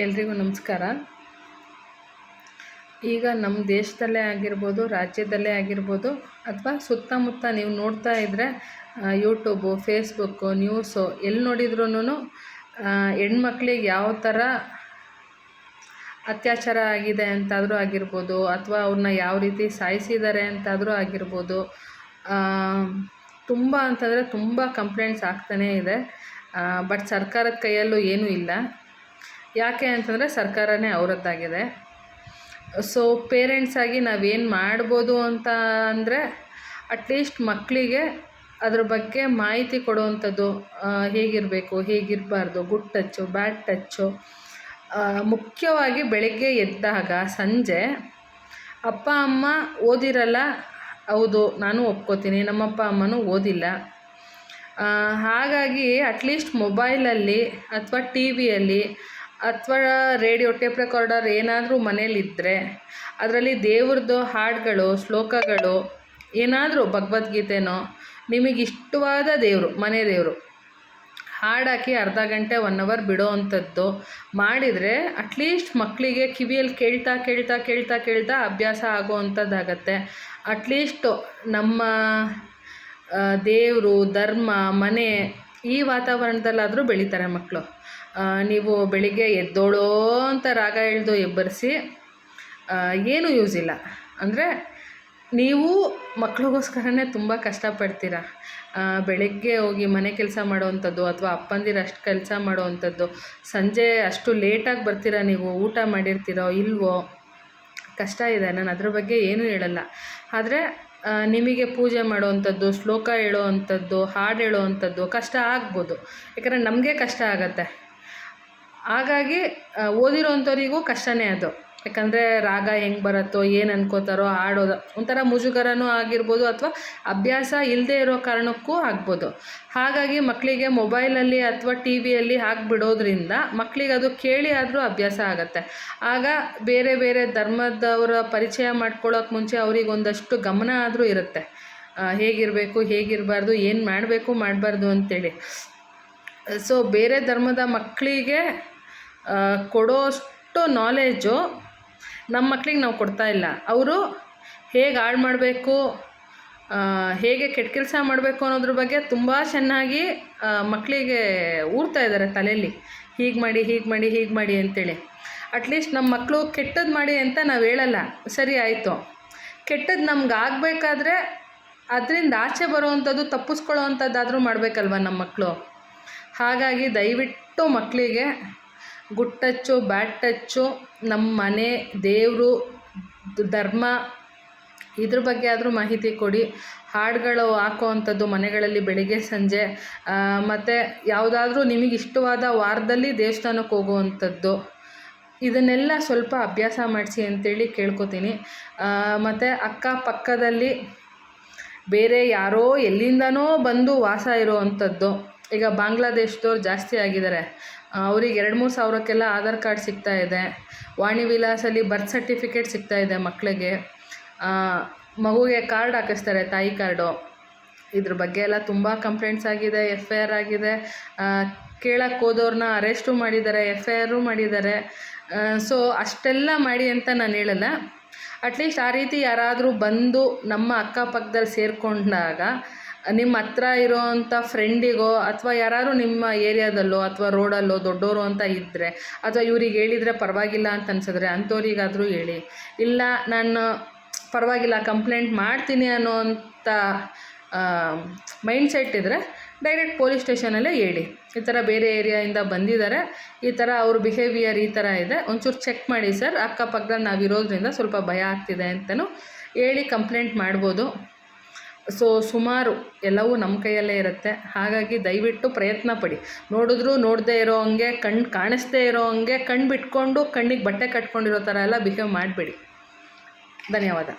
ಎಲ್ರಿಗೂ ನಮಸ್ಕಾರ. ಈಗ ನಮ್ಮ ದೇಶದಲ್ಲೇ ಆಗಿರ್ಬೋದು, ರಾಜ್ಯದಲ್ಲೇ ಆಗಿರ್ಬೋದು, ಅಥವಾ ಸುತ್ತಮುತ್ತ ನೀವು ನೋಡ್ತಾ ಇದ್ದರೆ ಯೂಟ್ಯೂಬು, ಫೇಸ್ಬುಕ್ಕು, ನ್ಯೂಸು ಎಲ್ಲಿ ನೋಡಿದ್ರೂ ಹೆಣ್ಮಕ್ಳಿಗೆ ಯಾವ ಥರ ಅತ್ಯಾಚಾರ ಆಗಿದೆ ಅಂತಾದರೂ ಆಗಿರ್ಬೋದು, ಅಥವಾ ಅವ್ರನ್ನ ಯಾವ ರೀತಿ ಸಾಯಿಸಿದ್ದಾರೆ ಅಂತಾದರೂ ಆಗಿರ್ಬೋದು, ತುಂಬ ಅಂತಂದರೆ ತುಂಬ ಕಂಪ್ಲೇಂಟ್ಸ್ ಆಗ್ತಾನೇ ಇದೆ. ಬಟ್ ಸರ್ಕಾರದ ಕೈಯಲ್ಲೂ ಏನೂ ಇಲ್ಲ. ಯಾಕೆ ಅಂತಂದರೆ ಸರ್ಕಾರನೇ ಅವರದ್ದಾಗಿದೆ. ಸೊ ಪೇರೆಂಟ್ಸ್ ಆಗಿ ನಾವೇನು ಮಾಡ್ಬೋದು ಅಂತ ಅಂದರೆ, ಅಟ್ಲೀಸ್ಟ್ ಮಕ್ಕಳಿಗೆ ಅದ್ರ ಬಗ್ಗೆ ಮಾಹಿತಿ ಕೊಡುವಂಥದ್ದು, ಹೇಗಿರಬೇಕು, ಹೇಗಿರಬಾರ್ದು, ಗುಡ್ ಟಚ್ಚು, ಬ್ಯಾಡ್ ಟಚ್ಚು. ಮುಖ್ಯವಾಗಿ ಬೆಳಗ್ಗೆ ಎದ್ದಾಗ ಸಂಜೆ ಅಪ್ಪ ಅಮ್ಮ ಓದಿರಲ್ಲ, ಹೌದು ನಾನು ಒಪ್ಕೋತೀನಿ, ನಮ್ಮಪ್ಪ ಅಮ್ಮನೂ ಓದಿಲ್ಲ. ಹಾಗಾಗಿ ಅಟ್ಲೀಸ್ಟ್ ಮೊಬೈಲಲ್ಲಿ ಅಥವಾ ಟಿ ವಿಯಲ್ಲಿ ಅಥವಾ ರೇಡಿಯೋ ಟೇಪ್ ರೆಕಾರ್ಡರ್ ಏನಾದರೂ ಮನೇಲಿದ್ದರೆ ಅದರಲ್ಲಿ ದೇವ್ರದ್ದು ಹಾಡುಗಳು, ಶ್ಲೋಕಗಳು, ಏನಾದರೂ ಭಗವದ್ಗೀತೆನೋ ನಿಮಗಿಷ್ಟವಾದ ದೇವರು, ಮನೆ ದೇವರು ಹಾಡಾಕಿ ಅರ್ಧ ಗಂಟೆ 1 ಅವರ್ ಬಿಡೋ ಅಂಥದ್ದು ಮಾಡಿದರೆ ಅಟ್ಲೀಸ್ಟ್ ಮಕ್ಕಳಿಗೆ ಕಿವಿಯಲ್ಲಿ ಕೇಳ್ತಾ ಕೇಳ್ತಾ ಕೇಳ್ತಾ ಕೇಳ್ತಾ ಅಭ್ಯಾಸ ಆಗೋ ಅಂಥದ್ದಾಗತ್ತೆ. ಅಟ್ಲೀಸ್ಟು ನಮ್ಮ ದೇವರು, ಧರ್ಮ, ಮನೆ ಈ ವಾತಾವರಣದಲ್ಲಾದರೂ ಬೆಳೀತಾರೆ ಮಕ್ಕಳು. ನೀವು ಬೆಳಿಗ್ಗೆ ಎದ್ದೋಳೋ ಅಂತ ರಾಗ ಎಳೆದು ಎಬ್ಬರಿಸಿ ಏನೂ ಯೂಸ್ ಇಲ್ಲ. ಅಂದರೆ ನೀವು ಮಕ್ಳಿಗೋಸ್ಕರನೇ ತುಂಬ ಕಷ್ಟಪಡ್ತೀರ. ಬೆಳಗ್ಗೆ ಹೋಗಿ ಮನೆ ಕೆಲಸ ಮಾಡೋವಂಥದ್ದು ಅಥವಾ ಅಪ್ಪಂದಿರು ಅಷ್ಟು ಕೆಲಸ ಮಾಡೋವಂಥದ್ದು, ಸಂಜೆ ಅಷ್ಟು ಲೇಟಾಗಿ ಬರ್ತೀರ, ನೀವು ಊಟ ಮಾಡಿರ್ತೀರೋ ಇಲ್ವೋ, ಕಷ್ಟ ಇದೆ. ನಾನು ಅದ್ರ ಬಗ್ಗೆ ಏನೂ ಹೇಳಲ್ಲ. ಆದರೆ ನಿಮಗೆ ಪೂಜೆ ಮಾಡೋವಂಥದ್ದು, ಶ್ಲೋಕ ಹೇಳೋವಂಥದ್ದು, ಹಾಡು ಹೇಳೋವಂಥದ್ದು ಕಷ್ಟ ಆಗ್ಬೋದು. ಯಾಕಂದರೆ ನಮಗೆ ಕಷ್ಟ ಆಗತ್ತೆ. ಹಾಗಾಗಿ ಓದಿರೋವಂಥವ್ರಿಗೂ ಕಷ್ಟನೇ ಅದು. ಯಾಕಂದರೆ ರಾಗ ಹೆಂಗೆ ಬರುತ್ತೋ, ಏನು ಅನ್ಕೋತಾರೋ, ಹಾಡೋದು ಒಂಥರ ಮುಜುಗರನೂ ಆಗಿರ್ಬೋದು, ಅಥವಾ ಅಭ್ಯಾಸ ಇಲ್ಲದೆ ಇರೋ ಕಾರಣಕ್ಕೂ ಆಗ್ಬೋದು. ಹಾಗಾಗಿ ಮಕ್ಕಳಿಗೆ ಮೊಬೈಲಲ್ಲಿ ಅಥವಾ ಟಿ ವಿಯಲ್ಲಿ ಹಾಕಿಬಿಡೋದ್ರಿಂದ ಮಕ್ಕಳಿಗೆ ಅದು ಕೇಳಿ ಆದರೂ ಅಭ್ಯಾಸ ಆಗುತ್ತೆ. ಆಗ ಬೇರೆ ಬೇರೆ ಧರ್ಮದವರ ಪರಿಚಯ ಮಾಡ್ಕೊಳ್ಳೋಕೆ ಮುಂಚೆ ಅವ್ರಿಗೆ ಒಂದಷ್ಟು ಗಮನ ಆದರೂ ಇರುತ್ತೆ, ಹೇಗಿರಬೇಕು, ಹೇಗಿರಬಾರ್ದು, ಏನು ಮಾಡಬೇಕು, ಮಾಡಬಾರ್ದು ಅಂಥೇಳಿ. ಸೊ ಬೇರೆ ಧರ್ಮದ ಮಕ್ಕಳಿಗೆ ಕೊಡೋಷ್ಟು ನಾಲೆಜು ನಮ್ಮ ಮಕ್ಳಿಗೆ ನಾವು ಕೊಡ್ತಾ ಇಲ್ಲ. ಅವರು ಹೇಗೆ ಹಾಳು ಮಾಡಬೇಕು, ಹೇಗೆ ಕೆಟ್ಟ ಕೆಲಸ ಮಾಡಬೇಕು ಅನ್ನೋದ್ರ ಬಗ್ಗೆ ತುಂಬ ಚೆನ್ನಾಗಿ ಮಕ್ಕಳಿಗೆ ಊರ್ತಾ ಇದ್ದಾರೆ ತಲೆಯಲ್ಲಿ. ಹೀಗೆ ಮಾಡಿ, ಹೀಗೆ ಮಾಡಿ, ಹೀಗೆ ಮಾಡಿ ಅಂತೇಳಿ. ಅಟ್ಲೀಸ್ಟ್ ನಮ್ಮ ಮಕ್ಕಳು ಕೆಟ್ಟದ್ದು ಮಾಡಿ ಅಂತ ನಾವು ಹೇಳಲ್ಲ, ಸರಿ ಆಯಿತು. ಕೆಟ್ಟದ್ದು ನಮ್ಗೆ ಆಗಬೇಕಾದ್ರೆ ಅದರಿಂದ ಆಚೆ ಬರೋವಂಥದ್ದು, ತಪ್ಪಿಸ್ಕೊಳ್ಳೋವಂಥದ್ದಾದರೂ ಮಾಡಬೇಕಲ್ವ ನಮ್ಮ ಮಕ್ಕಳು. ಹಾಗಾಗಿ ದಯವಿಟ್ಟು ಮಕ್ಕಳಿಗೆ ಗುಡ್ ಟಚ್ಚು, ಬ್ಯಾಡ್ ಟಚ್ಚು, ನಮ್ಮ ಮನೆ ದೇವರು, ಧರ್ಮ ಇದ್ರ ಬಗ್ಗೆ ಆದರೂ ಮಾಹಿತಿ ಕೊಡಿ. ಹಾಡುಗಳು ಹಾಕೋವಂಥದ್ದು ಮನೆಗಳಲ್ಲಿ ಬೆಳಿಗ್ಗೆ ಸಂಜೆ, ಮತ್ತು ಯಾವುದಾದ್ರೂ ನಿಮಗಿಷ್ಟವಾದ ವಾರದಲ್ಲಿ ದೇವಸ್ಥಾನಕ್ಕೆ ಹೋಗುವಂಥದ್ದು, ಇದನ್ನೆಲ್ಲ ಸ್ವಲ್ಪ ಅಭ್ಯಾಸ ಮಾಡಿಸಿ ಅಂತೇಳಿ ಕೇಳ್ಕೊತೀನಿ. ಮತ್ತು ಅಕ್ಕಪಕ್ಕದಲ್ಲಿ ಬೇರೆ ಯಾರೋ ಎಲ್ಲಿಂದನೋ ಬಂದು ವಾಸ ಇರೋವಂಥದ್ದು, ಈಗ ಬಾಂಗ್ಲಾದೇಶದವ್ರು ಜಾಸ್ತಿ ಆಗಿದ್ದಾರೆ. ಅವ್ರಿಗೆ 2-3 ಸಾವಿರಕ್ಕೆಲ್ಲ ಆಧಾರ್ ಕಾರ್ಡ್ ಸಿಗ್ತಾಯಿದೆ. ವಾಣಿ ವಿಲಾಸಲ್ಲಿ ಬರ್ತ್ ಸರ್ಟಿಫಿಕೇಟ್ ಸಿಗ್ತಾಯಿದೆ ಮಕ್ಕಳಿಗೆ. ಮಗುಗೆ ಕಾರ್ಡ್ ಹಾಕಿಸ್ತಾರೆ, ತಾಯಿ ಕಾರ್ಡು. ಇದ್ರ ಬಗ್ಗೆ ಎಲ್ಲ ತುಂಬ ಕಂಪ್ಲೇಂಟ್ಸ್ ಆಗಿದೆ, FIR ಆಗಿದೆ. ಕೇಳಕ್ಕೆ ಹೋದವ್ರನ್ನ ಅರೆಸ್ಟು ಮಾಡಿದ್ದಾರೆ, FIR ಮಾಡಿದ್ದಾರೆ. ಸೊ ಅಷ್ಟೆಲ್ಲ ಮಾಡಿ ಅಂತ ನಾನು ಹೇಳಲ್ಲ. ಅಟ್ಲೀಸ್ಟ್ ಆ ರೀತಿ ಯಾರಾದರೂ ಬಂದು ನಮ್ಮ ಅಕ್ಕಪಕ್ಕದಲ್ಲಿ ಸೇರಿಕೊಂಡಾಗ ನಿಮ್ಮ ಹತ್ರ ಇರೋವಂಥ ಫ್ರೆಂಡಿಗೋ ಅಥವಾ ಯಾರಾದ್ರು ನಿಮ್ಮ ಏರಿಯಾದಲ್ಲೋ ಅಥವಾ ರೋಡಲ್ಲೋ ದೊಡ್ಡವರು ಅಂತ ಇದ್ದರೆ, ಅಥವಾ ಇವ್ರಿಗೆ ಹೇಳಿದರೆ ಪರವಾಗಿಲ್ಲ ಅಂತ ಅನ್ಸಿದ್ರೆ ಅಂಥವ್ರಿಗಾದರೂ ಹೇಳಿ. ಇಲ್ಲ ನಾನು ಪರವಾಗಿಲ್ಲ ಕಂಪ್ಲೇಂಟ್ ಮಾಡ್ತೀನಿ ಅನ್ನೋವಂಥ ಮೈಂಡ್ಸೆಟ್ ಇದ್ದರೆ ಡೈರೆಕ್ಟ್ ಪೊಲೀಸ್ ಸ್ಟೇಷನಲ್ಲೇ ಹೇಳಿ, ಈ ಥರ ಬೇರೆ ಏರಿಯಾಯಿಂದ ಬಂದಿದ್ದಾರೆ, ಈ ಥರ ಅವ್ರ ಬಿಹೇವಿಯರ್ ಈ ಥರ ಇದೆ, ಒಂಚೂರು ಚೆಕ್ ಮಾಡಿ ಸರ್, ಅಕ್ಕಪಕ್ಕದಲ್ಲಿ ನಾವಿರೋದ್ರಿಂದ ಸ್ವಲ್ಪ ಭಯ ಆಗ್ತಿದೆ ಅಂತಲೂ ಹೇಳಿ ಕಂಪ್ಲೇಂಟ್ ಮಾಡ್ಬೋದು. ಸೊ ಸುಮಾರು ಎಲ್ಲವೂ ನಮ್ಮ ಕೈಯಲ್ಲೇ ಇರುತ್ತೆ. ಹಾಗಾಗಿ ದಯವಿಟ್ಟು ಪ್ರಯತ್ನ ಪಡಿ. ನೋಡಿದ್ರೂ ನೋಡದೇ ಇರೋ ಹಂಗೆ, ಕಣ್ಣು ಕಾಣಿಸ್ದೇ ಇರೋ ಹಂಗೆ ಕಣ್ಣು ಬಿಟ್ಕೊಂಡು ಕಣ್ಣಿಗೆ ಬಟ್ಟೆ ಕಟ್ಕೊಂಡಿರೋ ಥರ ಎಲ್ಲ ಬಿಹೇವ್ ಮಾಡಬೇಡಿ. ಧನ್ಯವಾದ.